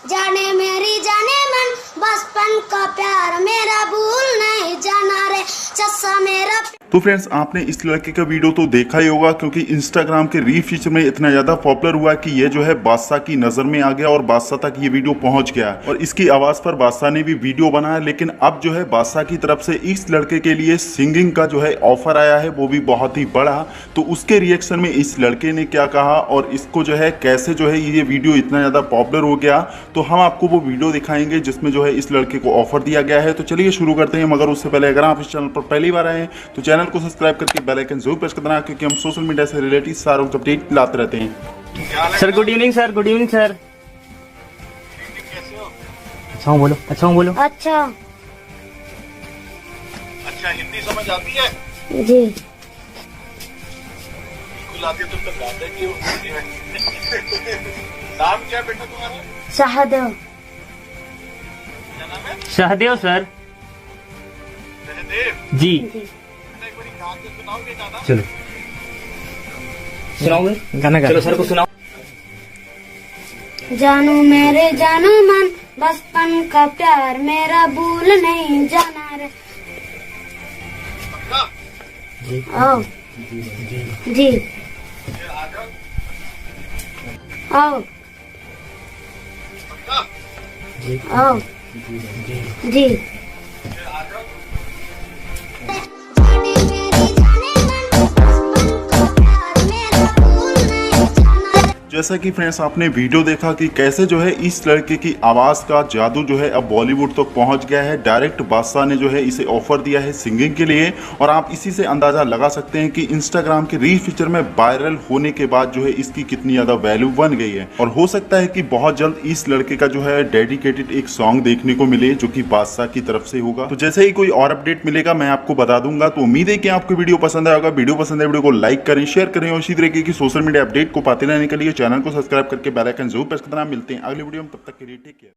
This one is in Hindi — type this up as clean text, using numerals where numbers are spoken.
जाने मेरी जाने मन बचपन का प्यार मेरा भूल नहीं जाना रे चस्सा मेरा। तो फ्रेंड्स, आपने इस लड़के का वीडियो तो देखा ही होगा क्योंकि इंस्टाग्राम के रील फीचर में इतना ज्यादा पॉपुलर हुआ कि ये जो है बादशाह की नजर में आ गया और बादशाह तक ये वीडियो पहुंच गया और इसकी आवाज पर बादशाह ने भी वीडियो बनाया। लेकिन अब जो है बादशाह की तरफ से इस लड़के के लिए सिंगिंग का जो है ऑफर आया है, वो भी बहुत ही बड़ा। तो उसके रिएक्शन में इस लड़के ने क्या कहा और इसको जो है कैसे जो है ये वीडियो इतना ज्यादा पॉपुलर हो गया, तो हम आपको वो वीडियो दिखाएंगे जिसमें जो है इस लड़के को ऑफर दिया गया है। तो चलिए शुरू करते हैं, मगर उससे पहले अगर आप इस चैनल पर पहली बार आए हैं तो चैनल को सब्सक्राइब करके बेल आइकन जरूर प्रेस कर देना, क्योंकि हम सोशल मीडिया से रिलेटेड सारे अपडेट लाते रहते हैं। Sir good evening sir, good evening sir. अच्छा हूँ बोलो, अच्छा हूँ बोलो। अच्छा अच्छा, हिंदी समझ आती है? जी बिल्कुल आती है। तुम तो गाते क्यों? नाम क्या है बेटा तुम्हारा? सहदेव। क्या नाम है? सहदेव सर। सहदेव जी बेटा, एक बारी गा के सुनाओगे गाना? चलो सुनाओगे गाना गा। चलो सर को सुनाओ। जानू मेरे जानू मन बचपन का प्यार मेरा भूल नहीं जाना रे। पक्का? आओ जी फिर आ जाओ। आओ पक्का? आओ जी फिर आ जाओ। जैसा कि फ्रेंड्स आपने वीडियो देखा कि कैसे जो है इस लड़के की आवाज़ का जादू जो है अब बॉलीवुड तक पहुंच गया है। डायरेक्ट बादशाह ने जो है इसे ऑफर दिया है सिंगिंग के लिए और आप इसी से अंदाज़ा लगा सकते हैं कि इंस्टाग्राम के रील फीचर में वायरल होने के बाद जो है इसकी कितनी ज़्यादा वैल्यू बन गई है। और हो सकता है कि बहुत जल्द इस लड़के का जो है डेडिकेटेड एक सॉन्ग देखने को मिले जो कि बादशाह की तरफ से होगा। तो जैसे ही कोई और अपडेट मिलेगा मैं आपको बता दूंगा। तो उम्मीद है कि आपको वीडियो पसंद आएगा। वीडियो पसंद है वीडियो को लाइक करें, शेयर करें और इसी तरीके की सोशल मीडिया अपडेट को पाते रहने के लिए चैनल को सब्सक्राइब करके बेल आइकन जरूर प्रेस करना। मिलते हैं अगली वीडियो में, तब तक के लिए टेक केयर।